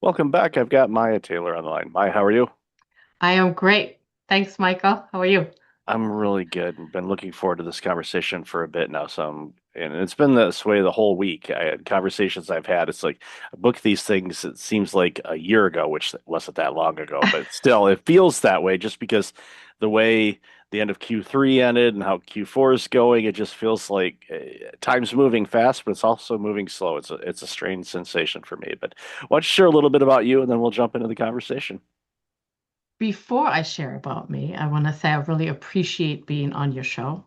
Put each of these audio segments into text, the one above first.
Welcome back. I've got Maja Taylor on the line. Maya, how are you? I am great. Thanks, Michael. How are you? I'm really good and been looking forward to this conversation for a bit now. And it's been this way the whole week. I had conversations I've had. It's like I booked these things, it seems like a year ago, which wasn't that long ago, but still it feels that way just because the way the end of Q3 ended and how Q4 is going, it just feels like time's moving fast, but it's also moving slow. It's a strange sensation for me. But why don't you share a little bit about you and then we'll jump into the conversation. Before I share about me, I want to say I really appreciate being on your show.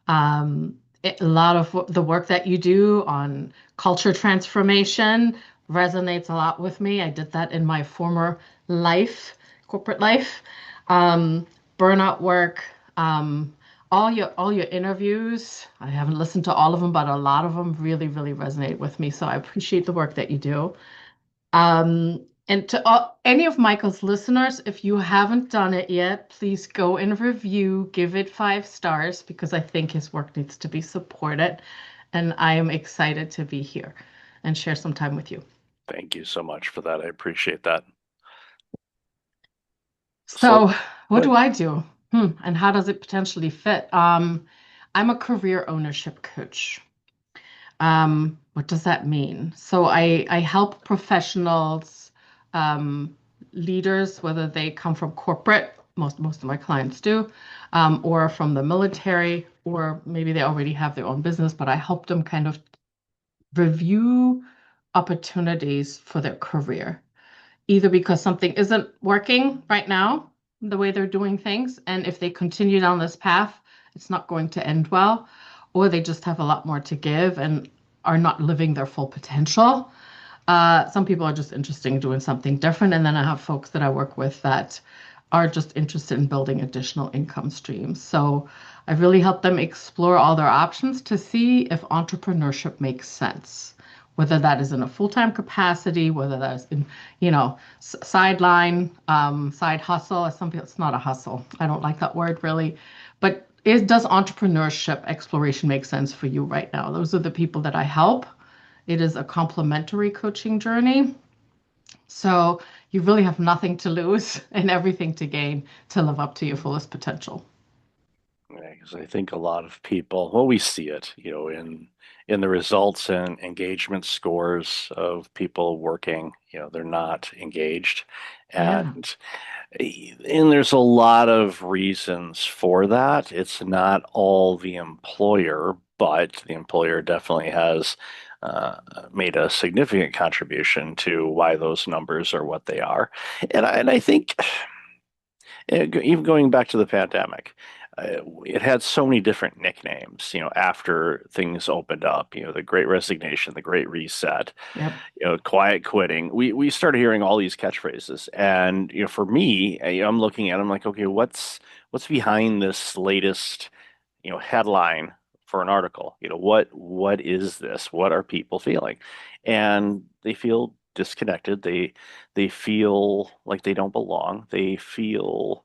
Um, a lot of the work that you do on culture transformation resonates a lot with me. I did that in my former life, corporate life. Um, Burnout work, um, all your interviews. I haven't listened to all of them, but a lot of them really, really resonate with me. So I appreciate the work that you do. And to any of Michael's listeners, if you haven't done it yet, please go and review, give it 5 stars because I think his work needs to be supported. And I am excited to be here and share some time with you. Thank you so much for that. I appreciate that. So, So, what do good. I do? And how does it potentially fit? I'm a career ownership coach. What does that mean? So I help professionals, um, leaders, whether they come from corporate, most of my clients do, or from the military, or maybe they already have their own business, but I help them kind of review opportunities for their career, either because something isn't working right now, the way they're doing things, and if they continue down this path, it's not going to end well, or they just have a lot more to give and are not living their full potential. Some people are just interested in doing something different, and then I have folks that I work with that are just interested in building additional income streams. So I really help them explore all their options to see if entrepreneurship makes sense, whether that is in a full-time capacity, whether that's in, sideline, side hustle. Some people, it's not a hustle. I don't like that word really, but does entrepreneurship exploration make sense for you right now? Those are the people that I help. It is a complementary coaching journey. So you really have nothing to lose and everything to gain to live up to your fullest potential. Because I think a lot of people, well, we see it, in the results and engagement scores of people working, they're not engaged. Yeah. And and there's a lot of reasons for that. It's not all the employer, but the employer definitely has uh, made a significant contribution to why those numbers are what they are. And I think even going back to the pandemic, it had so many different nicknames, after things opened up, the Great Resignation, the Great Reset, Yep. quiet quitting. We started hearing all these catchphrases. And, for me, I'm looking at them like, okay, what's behind this latest, headline for an article? What is this? What are people feeling? And they feel disconnected. They feel like they don't belong. They feel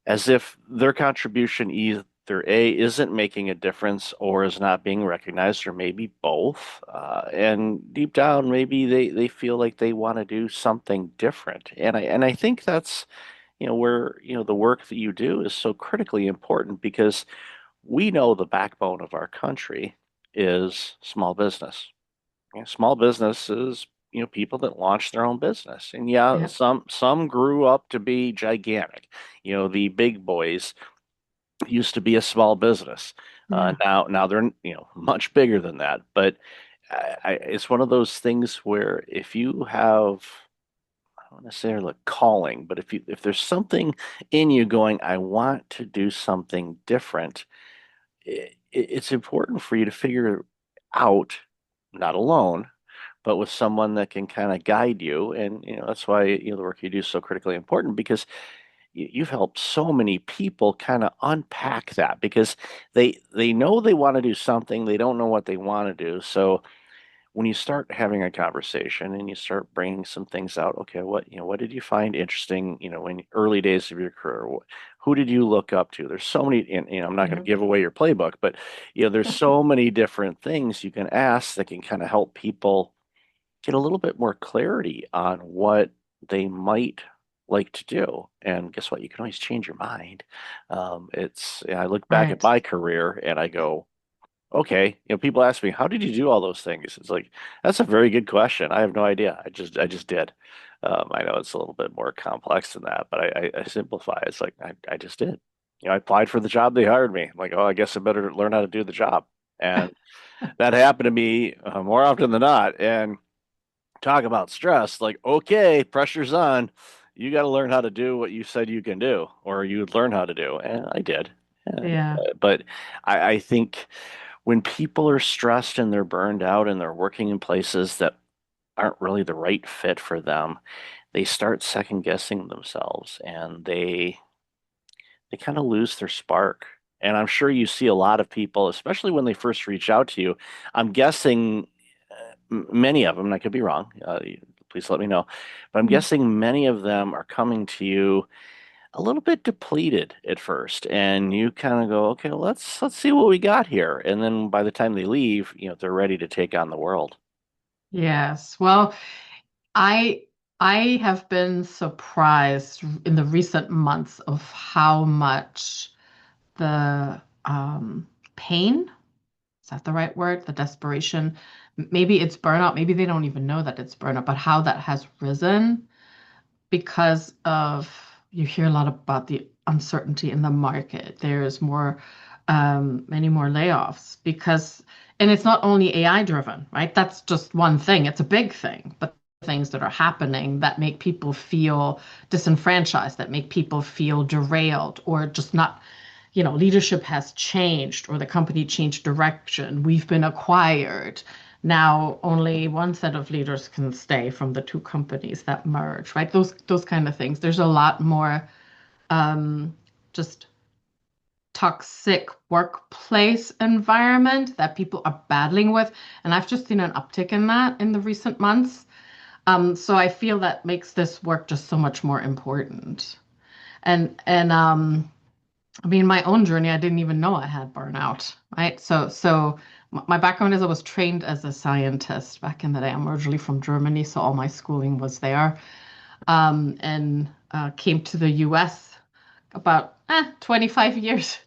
as if their contribution either A isn't making a difference or is not being recognized, or maybe both. And deep down, maybe they feel like they want to do something different. And I think that's, where, the work that you do is so critically important because we know the backbone of our country is small business. Small businesses, people that launch their own business. And yeah, Yep. some grew up to be gigantic. The big boys used to be a small business. Yeah. Now they're, much bigger than that. But it's one of those things where if you have, I don't necessarily calling, but if there's something in you going, I want to do something different, it's important for you to figure out, not alone, but with someone that can kind of guide you. And that's why the work you do is so critically important because you've helped so many people kind of unpack that because they know they want to do something, they don't know what they want to do. So when you start having a conversation and you start bringing some things out, okay, what did you find interesting, in early days of your career? Who did you look up to? There's so many, and I'm not going to Yep. give away your playbook, but there's so many different things you can ask that can kind of help people get a little bit more clarity on what they might like to do. And guess what? You can always change your mind. I look back at Right. my career and I go, okay, people ask me, how did you do all those things? It's like, that's a very good question. I have no idea. I just did. I know it's a little bit more complex than that, but I simplify. It's like, I just did. I applied for the job. They hired me. I'm like, oh, I guess I better learn how to do the job. And that happened to me more often than not. And talk about stress, like, okay, pressure's on. You got to learn how to do what you said you can do, or you would learn how to do. And I did. Yeah. But I think when people are stressed and they're burned out and they're working in places that aren't really the right fit for them, they start second guessing themselves and they kind of lose their spark. And I'm sure you see a lot of people, especially when they first reach out to you. I'm guessing many of them, and I could be wrong, please let me know, but I'm Mhm. guessing many of them are coming to you a little bit depleted at first, and you kind of go, okay, well, let's see what we got here. And then by the time they leave, they're ready to take on the world. Yes. Well, I I have been surprised in the recent months of how much the pain, is that the right word? The desperation. Maybe it's burnout. Maybe they don't even know that it's burnout, but how that has risen because of you hear a lot about the uncertainty in the market. There's many more layoffs because, and it's not only AI driven, right? That's just one thing. It's a big thing, but things that are happening that make people feel disenfranchised, that make people feel derailed, or just not, leadership has changed or the company changed direction. We've been acquired. Now only one set of leaders can stay from the two companies that merge, right? Those kind of things. There's a lot more just toxic workplace environment that people are battling with. And I've just seen an uptick in that in the recent months. So I feel that makes this work just so much more important. And I mean, my own journey, I didn't even know I had burnout, right? So my background is I was trained as a scientist back in the day. I'm originally from Germany, so all my schooling was there. And came to the US about 25 years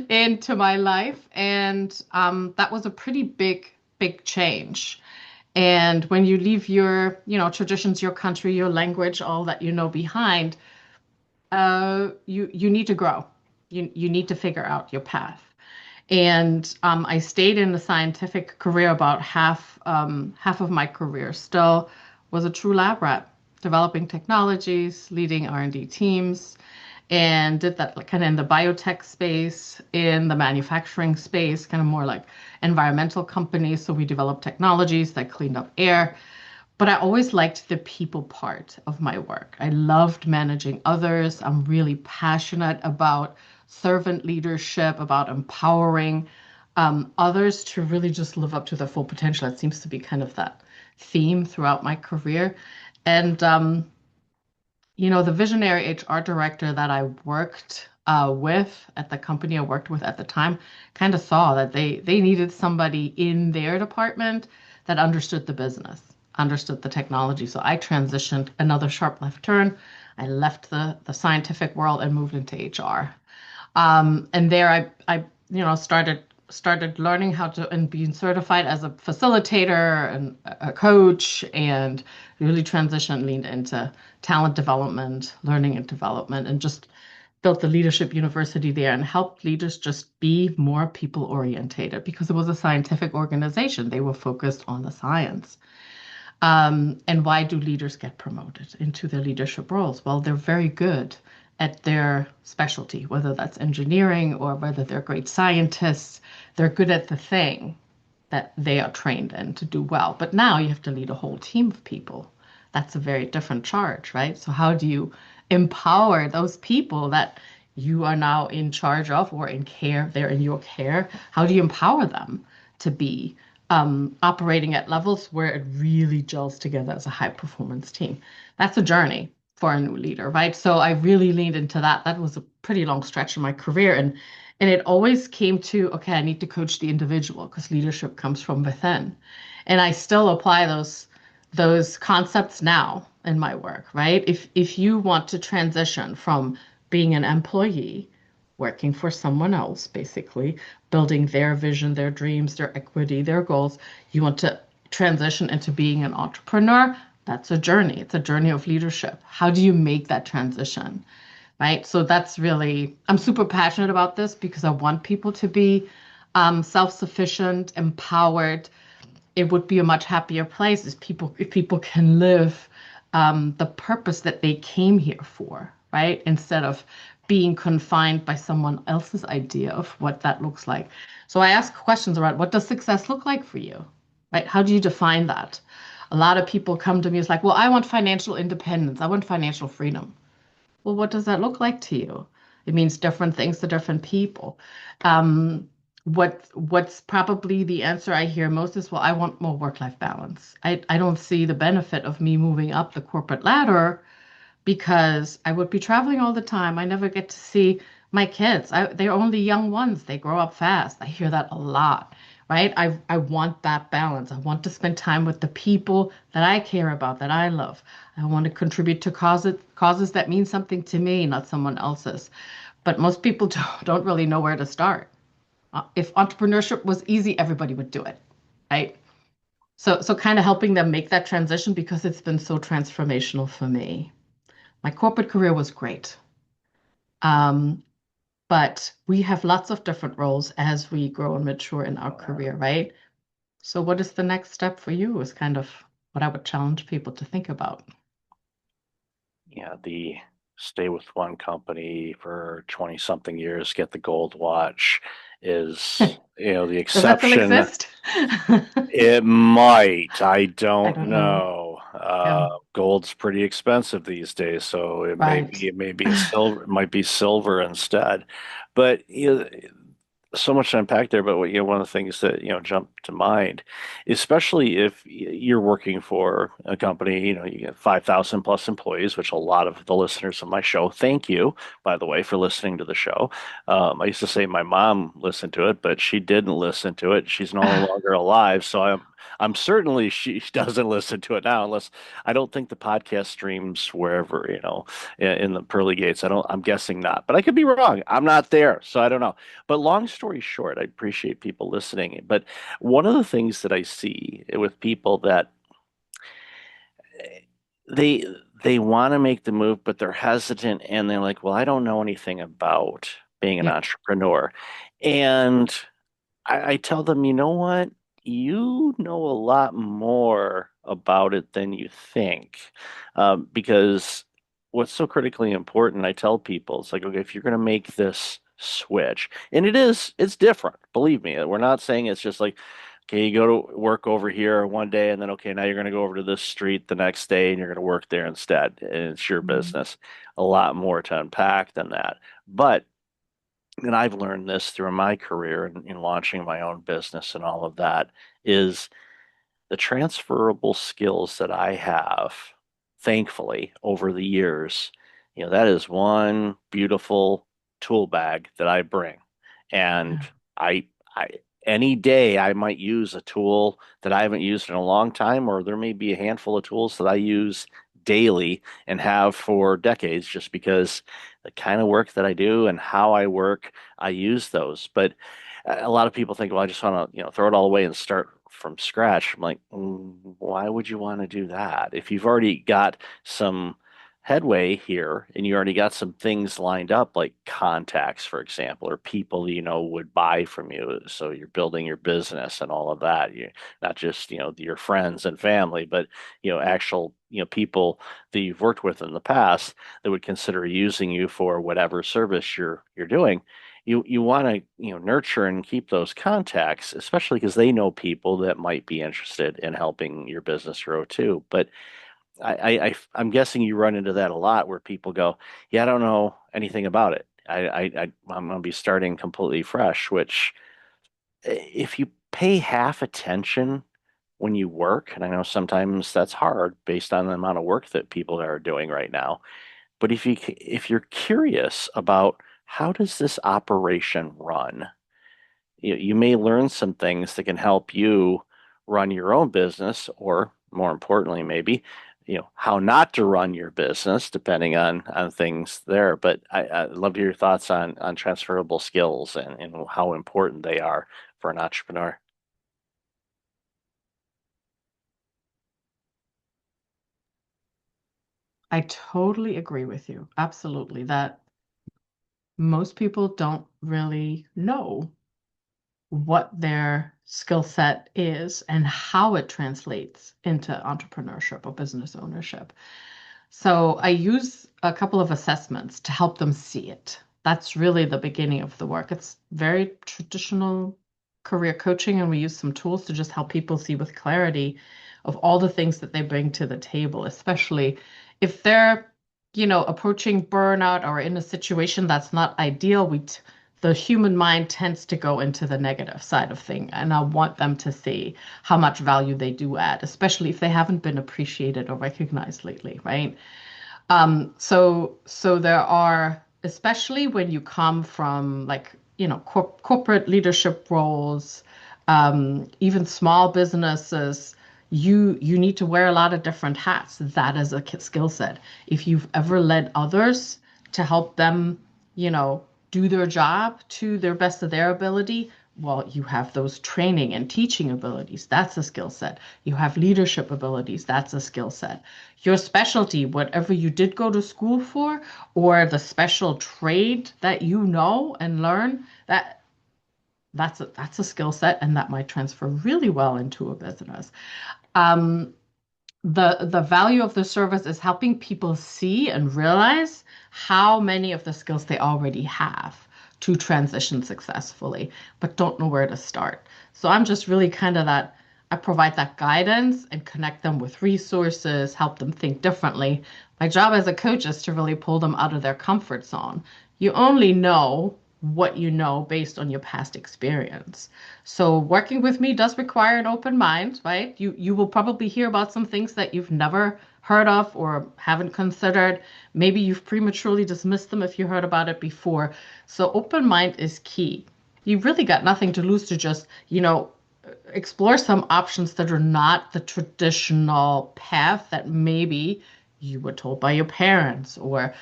into my life. And that was a pretty big change. And when you leave your, traditions, your country, your language, all that you know behind, you need to grow. You need to figure out your path. And I stayed in the scientific career about half of my career. Still was a true lab rat, developing technologies, leading R&D teams, and did that kind of in the biotech space, in the manufacturing space, kind of more like environmental companies. So we developed technologies that cleaned up air, but I always liked the people part of my work. I loved managing others. I'm really passionate about servant leadership, about empowering others to really just live up to their full potential. It seems to be kind of that theme throughout my career. And the visionary HR director that I worked with at the company I worked with at the time kind of saw that they needed somebody in their department that understood the business, understood the technology. So I transitioned another sharp left turn. I left the scientific world and moved into HR. And there I started learning how to and being certified as a facilitator and a coach and really transitioned, leaned into talent development, learning and development, and just built the leadership university there and helped leaders just be more people orientated because it was a scientific organization. They were focused on the science. And why do leaders get promoted into their leadership roles? Well, they're very good at their specialty, whether that's engineering or whether they're great scientists. They're good at the thing that they are trained in to do well. But now you have to lead a whole team of people. That's a very different charge, right? So, how do you empower those people that you are now in charge of or in care, they're in your care? How do you empower them to be operating at levels where it really gels together as a high performance team? That's a journey for a new leader, right? So I really leaned into that. That was a pretty long stretch in my career. And it always came to, okay, I need to coach the individual because leadership comes from within. And I still apply those concepts now in my work, right? If you want to transition from being an employee, working for someone else, basically, building their vision, their dreams, their equity, their goals, you want to transition into being an entrepreneur, that's a journey. It's a journey of leadership. How do you make that transition? Right? So that's really, I'm super passionate about this because I want people to be self-sufficient, empowered. It would be a much happier place if people can live the purpose that they came here for, right? Instead of being confined by someone else's idea of what that looks like. So I ask questions around what does success look like for you, right? How do you define that? A lot of people come to me, it's like, well, I want financial independence. I want financial freedom. Well, what does that look like to you? It means different things to different people. What's probably the answer I hear most is, well, I want more work-life balance. I don't see the benefit of me moving up the corporate ladder because I would be traveling all the time. I never get to see my kids. They're only young ones. They grow up fast. I hear that a lot, right? I want that balance. I want to spend time with the people that I care about, that I love. I want to contribute to causes that mean something to me, not someone else's. But most people don't really know where to start. If entrepreneurship was easy, everybody would do it, right? So kind of helping them make that transition because it's been so transformational for me. My corporate career was great. Um, but we have lots of different roles as we grow and mature in our career, right? So what is the next step for you is kind of what I would challenge people to think about. Yeah, the stay with one company for 20 something years, get the gold watch is, the Does that still exception. exist? It might. I I don't don't know. know. Yeah, Gold's pretty expensive these days, so right. it may be a silver, it might be silver instead. But so much to unpack there. But one of the things that jump to mind, especially if you're working for a company, you get 5,000 plus employees, which a lot of the listeners of my show. Thank you, by the way, for listening to the show. I used to say my mom listened to it, but she didn't listen to it. She's no longer alive, so I'm certainly she doesn't listen to it now, unless I don't think the podcast streams wherever, in the pearly gates. I'm guessing not, but I could be wrong. I'm not there, so I don't know. But long story short, I appreciate people listening. But one of the things that I see with people that they they want to make the move, but they're hesitant and they're like, well, I don't know anything about being an Yeah. entrepreneur. And I tell them, you know what? You know a lot more about it than you think. Because what's so critically important, I tell people, it's like, okay, if you're going to make this switch, and it's different. Believe me, we're not saying it's just like, okay, you go to work over here one day, and then, okay, now you're going to go over to this street the next day, and you're going to work there instead. And it's your Mhm. business. A lot more to unpack than that. But and I've learned this through my career in launching my own business and all of that, is the transferable skills that I have, thankfully, over the years, that is one beautiful tool bag that I bring. And Yeah. I, I, any day I might use a tool that I haven't used in a long time, or there may be a handful of tools that I use daily and have for decades, just because the kind of work that I do and how I work, I use those. But a lot of people think, well, I just want to, throw it all away and start from scratch. I'm like, why would you want to do that? If you've already got some headway here and you already got some things lined up, like contacts, for example, or people would buy from you. So you're building your business and all of that. You not just, your friends and family, but actual, people that you've worked with in the past that would consider using you for whatever service you're doing. You want to nurture and keep those contacts, especially because they know people that might be interested in helping your business grow too. But I'm guessing you run into that a lot, where people go, yeah, I don't know anything about it. I'm going to be starting completely fresh. Which, if you pay half attention when you work, and I know sometimes that's hard based on the amount of work that people are doing right now, but if you're curious about how does this operation run, you may learn some things that can help you run your own business, or more importantly, maybe, how not to run your business, depending on things there. But I'd love to hear your thoughts on transferable skills and how important they are for an entrepreneur. I totally agree with you. Absolutely. That most people don't really know what their skill set is and how it translates into entrepreneurship or business ownership. So I use a couple of assessments to help them see it. That's really the beginning of the work. It's very traditional career coaching, and we use some tools to just help people see with clarity of all the things that they bring to the table, especially if they're, approaching burnout or in a situation that's not ideal. The human mind tends to go into the negative side of thing, and I want them to see how much value they do add, especially if they haven't been appreciated or recognized lately, right? So there are, especially when you come from like, corporate leadership roles, even small businesses, you need to wear a lot of different hats. That is a skill set. If you've ever led others to help them, do their job to their best of their ability, well, you have those training and teaching abilities. That's a skill set. You have leadership abilities. That's a skill set. Your specialty, whatever you did go to school for, or the special trade that you know and learn, that's a skill set, and that might transfer really well into a business. Um, the value of the service is helping people see and realize how many of the skills they already have to transition successfully, but don't know where to start. So I'm just really kind of that. I provide that guidance and connect them with resources, help them think differently. My job as a coach is to really pull them out of their comfort zone. You only know what you know based on your past experience. So working with me does require an open mind, right? You will probably hear about some things that you've never heard of or haven't considered. Maybe you've prematurely dismissed them if you heard about it before. So open mind is key. You've really got nothing to lose to just, explore some options that are not the traditional path that maybe you were told by your parents or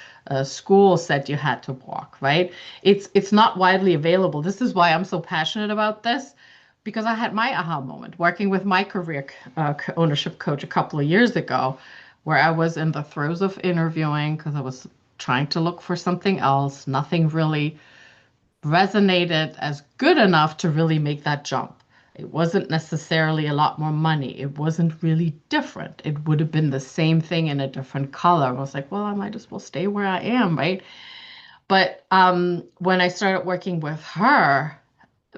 school said you had to walk, right? It's not widely available. This is why I'm so passionate about this, because I had my aha moment working with my career ownership coach a couple of years ago, where I was in the throes of interviewing because I was trying to look for something else. Nothing really resonated as good enough to really make that jump. It wasn't necessarily a lot more money. It wasn't really different. It would have been the same thing in a different color. I was like, well, I might as well stay where I am, right? But when I started working with her,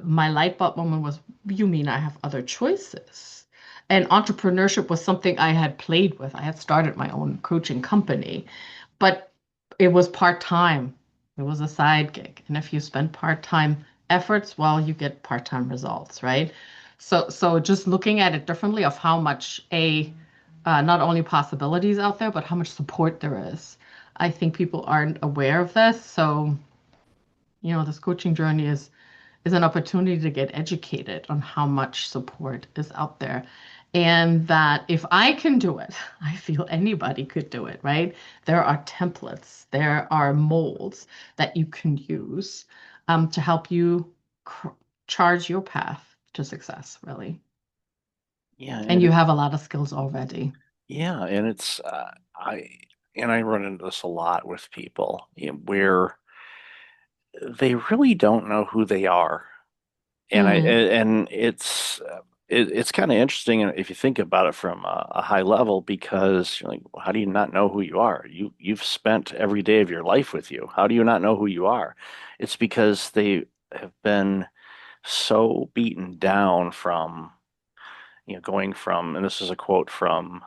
my light bulb moment was, you mean I have other choices? And entrepreneurship was something I had played with. I had started my own coaching company, but it was part-time. It was a side gig. And if you spend part-time efforts, well, you get part-time results, right? So just looking at it differently of how much not only possibilities out there, but how much support there is. I think people aren't aware of this. So, this coaching journey is an opportunity to get educated on how much support is out there. And that if I can do it, I feel anybody could do it, right? There are templates, there are molds that you can use to help you charge your path to success, really. Yeah, And you have a lot of skills already. and it's I run into this a lot with people, where they really don't know who they are. Mm-hmm. And it's kind of interesting if you think about it from a high level, because you're like, well, how do you not know who you are? You've spent every day of your life with you. How do you not know who you are? It's because they have been so beaten down from, going from, and this is a quote from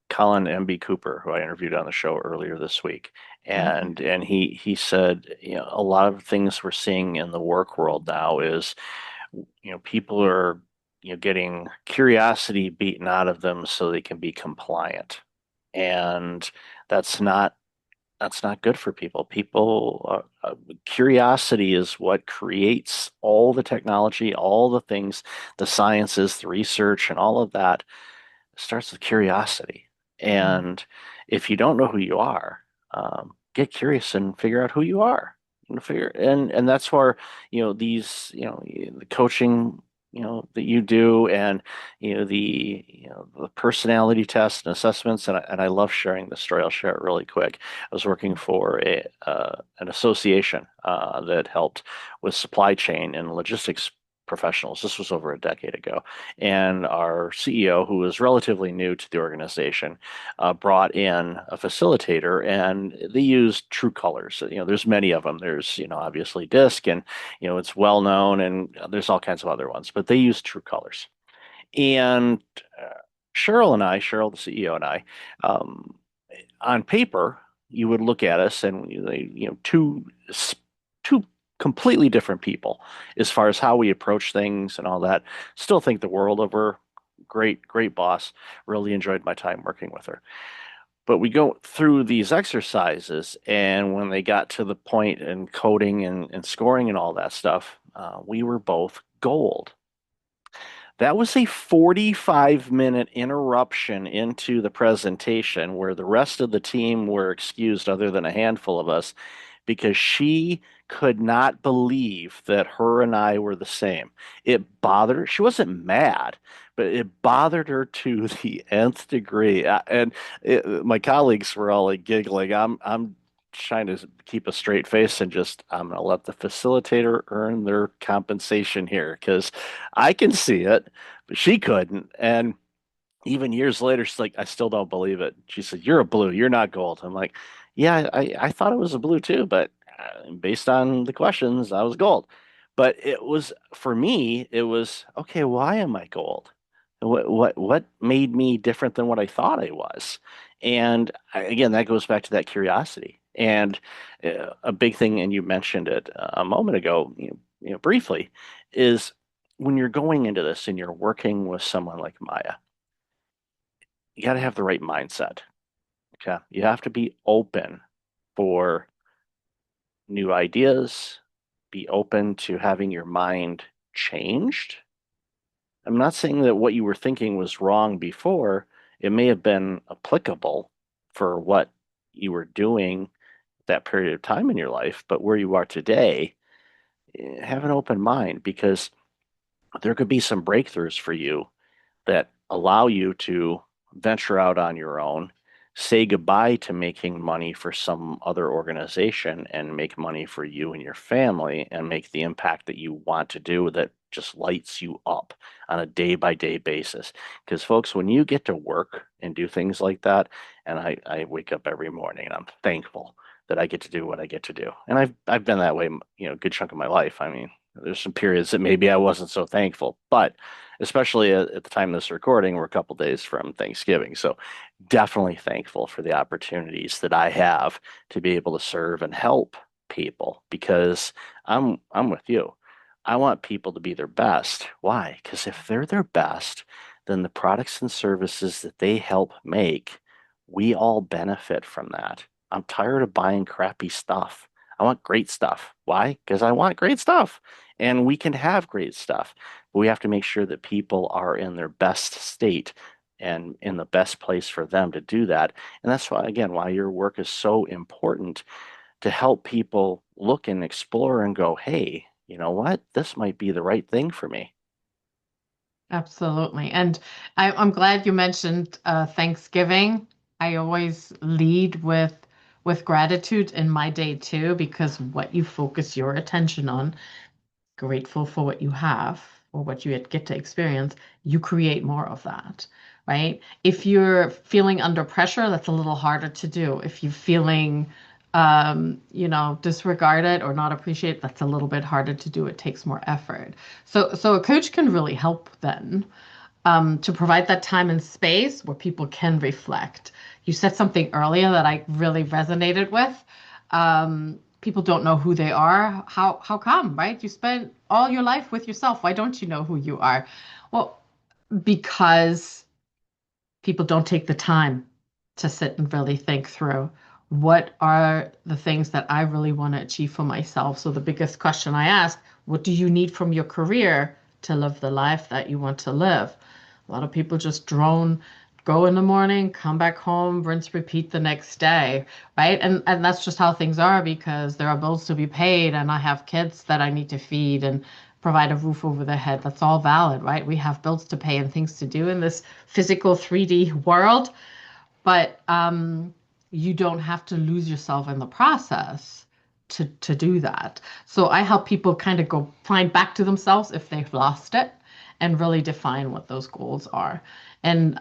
Colin M.B. Cooper, who I interviewed on the show earlier this week. Okay. And he said, a lot of things we're seeing in the work world now is, people are, getting curiosity beaten out of them so they can be compliant. And that's not that's not good for people. Curiosity is what creates all the technology, all the things, the sciences, the research, and all of that. starts with curiosity. Mm. And if you don't know who you are, get curious and figure out who you are. And that's where, these, the coaching, that you do, and the personality tests and assessments. And I love sharing the story. I'll share it really quick. I was working for an association that helped with supply chain and logistics professionals. This was over a decade ago. And our CEO, who was relatively new to the organization, brought in a facilitator, and they used True Colors. There's many of them. There's, obviously DISC, and it's well known, and there's all kinds of other ones, but they use True Colors. And uh, Cheryl, the CEO, and I, um, on paper, you would look at us, and two completely different people as far as how we approach things and all that. Still think the world of her. Great, great boss. Really enjoyed my time working with her. But we go through these exercises, and when they got to the point in coding and scoring and all that stuff, we were both gold. That was a 45-minute interruption into the presentation where the rest of the team were excused, other than a handful of us, because she could not believe that her and I were the same. It bothered her. She wasn't mad, but it bothered her to the nth degree. My colleagues were all like giggling. I'm trying to keep a straight face and just I'm gonna let the facilitator earn their compensation here because I can see it, but she couldn't. And even years later, she's like, I still don't believe it. She said, You're a blue, you're not gold. I'm like, Yeah, I thought it was a blue too, but based on the questions, I was gold. But it was, for me, it was, okay, why am I gold? What made me different than what I thought I was? And again, that goes back to that curiosity. And a big thing, and you mentioned it a moment ago, briefly, is when you're going into this and you're working with someone like Maya, you got to have the right mindset. Okay. You have to be open for new ideas, be open to having your mind changed. I'm not saying that what you were thinking was wrong before. It may have been applicable for what you were doing that period of time in your life, but where you are today, have an open mind because there could be some breakthroughs for you that allow you to venture out on your own, say goodbye to making money for some other organization and make money for you and your family and make the impact that you want to do that just lights you up on a day by day basis. Because, folks, when you get to work and do things like that, and I wake up every morning and I'm thankful that I get to do what I get to do. And I've been that way, a good chunk of my life. I mean, there's some periods that maybe I wasn't so thankful, but especially at the time of this recording, we're a couple days from Thanksgiving. So definitely thankful for the opportunities that I have to be able to serve and help people because I'm with you. I want people to be their best. Why? Because if they're their best, then the products and services that they help make, we all benefit from that. I'm tired of buying crappy stuff. I want great stuff. Why? Because I want great stuff. And we can have great stuff. But we have to make sure that people are in their best state and in the best place for them to do that. And that's why, again, why your work is so important to help people look and explore and go, hey, you know what? This might be the right thing for me. Absolutely. And I'm glad you mentioned Thanksgiving. I always lead with gratitude in my day too, because what you focus your attention on, grateful for what you have or what you get to experience, you create more of that, right? If you're feeling under pressure, that's a little harder to do. If you're feeling, disregarded or not appreciated, that's a little bit harder to do. It takes more effort. So a coach can really help then to provide that time and space where people can reflect. You said something earlier that I really resonated with. People don't know who they are. How come, right? You spent all your life with yourself. Why don't you know who you are? Well, because people don't take the time to sit and really think through what are the things that I really want to achieve for myself. So the biggest question I ask, what do you need from your career to live the life that you want to live? A lot of people just drone go in the morning, come back home, rinse, repeat the next day, right? And that's just how things are because there are bills to be paid and I have kids that I need to feed and provide a roof over their head. That's all valid, right? We have bills to pay and things to do in this physical 3D world, but you don't have to lose yourself in the process to do that. So I help people kind of go find back to themselves if they've lost it and really define what those goals are. And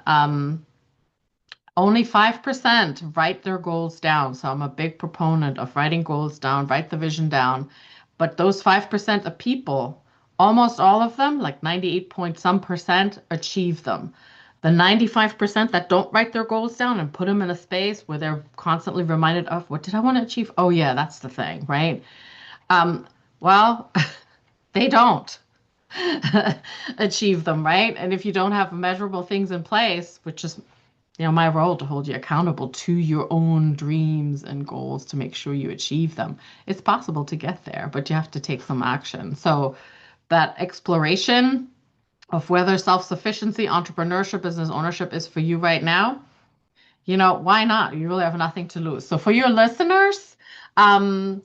only 5% write their goals down. So I'm a big proponent of writing goals down, write the vision down. But those 5% of people, almost all of them, like 98 point some percent, achieve them. The 95% that don't write their goals down and put them in a space where they're constantly reminded of what did I want to achieve? Oh, yeah, that's the thing, right? Um, well, they don't achieve them, right? And if you don't have measurable things in place, which is my role to hold you accountable to your own dreams and goals to make sure you achieve them. It's possible to get there, but you have to take some action. So that exploration of whether self-sufficiency, entrepreneurship, business ownership is for you right now, why not? You really have nothing to lose. So for your listeners, I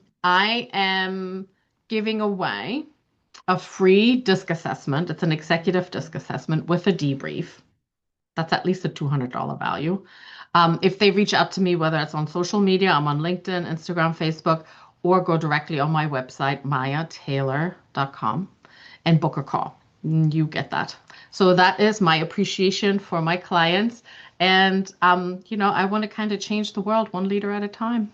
am giving away a free disc assessment. It's an executive disc assessment with a debrief. That's at least a $200 value. If they reach out to me, whether it's on social media, I'm on LinkedIn, Instagram, Facebook, or go directly on my website, majataylor.com, and book a call. You get that. So that is my appreciation for my clients. And, I want to kind of change the world one leader at a time.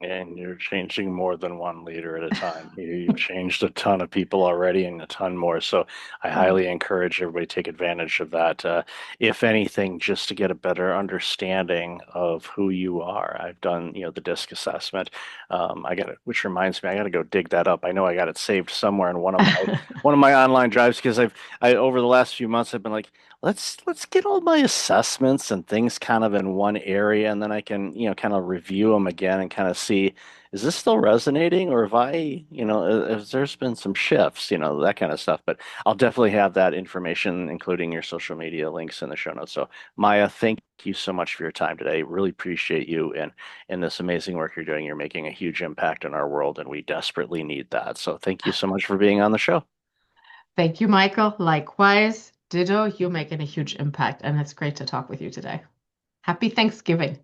And you're changing more than one leader at a time. You've changed a ton of people already and a ton more. So I Yeah. highly encourage everybody to take advantage of that. If anything, just to get a better understanding of who you are. I've done, the DISC assessment. I got it, which reminds me, I got to go dig that up. I know I got it saved somewhere in one of my online drives because I over the last few months I've been like, let's get all my assessments and things kind of in one area, and then I can, kind of review them again and kind of see, is this still resonating, or have I, if there's been some shifts, that kind of stuff. But I'll definitely have that information, including your social media links in the show notes. So Maya, thank you so much for your time today. Really appreciate you and this amazing work you're doing. You're making a huge impact in our world, and we desperately need that. So thank you so much for being on the show. Thank you, Michael. Likewise, ditto, you're making a huge impact, and it's great to talk with you today. Happy Thanksgiving.